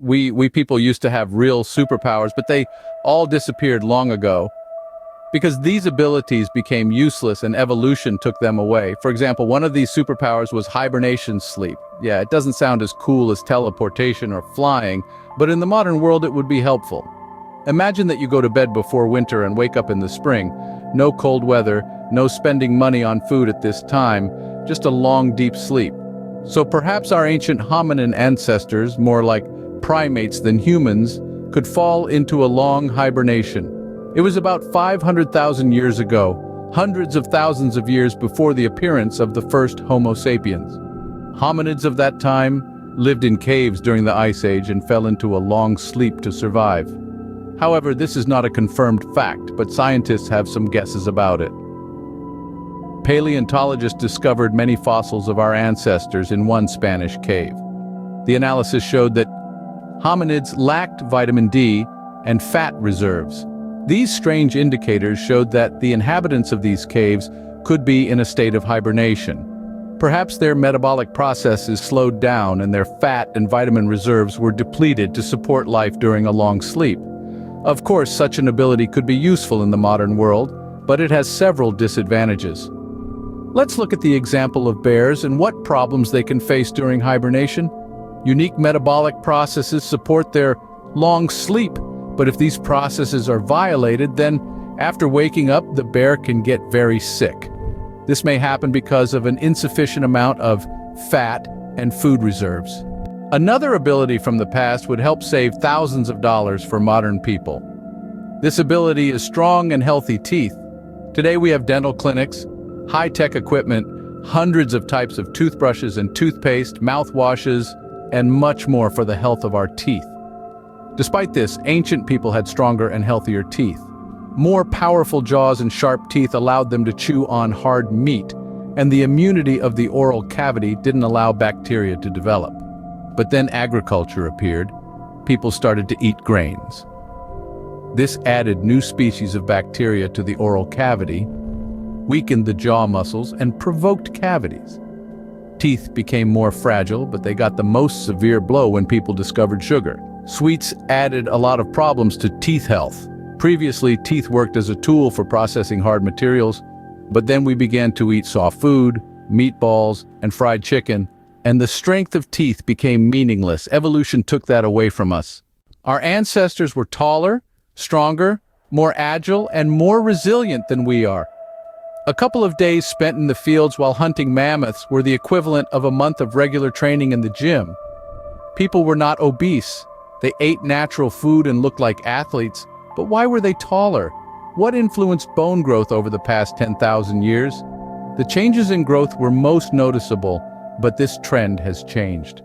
We people used to have real superpowers, but they all disappeared long ago because these abilities became useless and evolution took them away. For example, one of these superpowers was hibernation sleep. Yeah, it doesn't sound as cool as teleportation or flying, but in the modern world it would be helpful. Imagine that you go to bed before winter and wake up in the spring. No cold weather, no spending money on food at this time, just a long, deep sleep. So perhaps our ancient hominin ancestors, more like primates than humans, could fall into a long hibernation. It was about 500,000 years ago, hundreds of thousands of years before the appearance of the first Homo sapiens. Hominids of that time lived in caves during the Ice Age and fell into a long sleep to survive. However, this is not a confirmed fact, but scientists have some guesses about it. Paleontologists discovered many fossils of our ancestors in one Spanish cave. The analysis showed that hominids lacked vitamin D and fat reserves. These strange indicators showed that the inhabitants of these caves could be in a state of hibernation. Perhaps their metabolic processes slowed down and their fat and vitamin reserves were depleted to support life during a long sleep. Of course, such an ability could be useful in the modern world, but it has several disadvantages. Let's look at the example of bears and what problems they can face during hibernation. Unique metabolic processes support their long sleep, but if these processes are violated, then after waking up, the bear can get very sick. This may happen because of an insufficient amount of fat and food reserves. Another ability from the past would help save thousands of dollars for modern people. This ability is strong and healthy teeth. Today we have dental clinics, high-tech equipment, hundreds of types of toothbrushes and toothpaste, mouthwashes, and much more for the health of our teeth. Despite this, ancient people had stronger and healthier teeth. More powerful jaws and sharp teeth allowed them to chew on hard meat, and the immunity of the oral cavity didn't allow bacteria to develop. But then agriculture appeared. People started to eat grains. This added new species of bacteria to the oral cavity, weakened the jaw muscles, and provoked cavities. Teeth became more fragile, but they got the most severe blow when people discovered sugar. Sweets added a lot of problems to teeth health. Previously, teeth worked as a tool for processing hard materials, but then we began to eat soft food, meatballs, and fried chicken, and the strength of teeth became meaningless. Evolution took that away from us. Our ancestors were taller, stronger, more agile, and more resilient than we are. A couple of days spent in the fields while hunting mammoths were the equivalent of a month of regular training in the gym. People were not obese. They ate natural food and looked like athletes. But why were they taller? What influenced bone growth over the past 10,000 years? The changes in growth were most noticeable, but this trend has changed.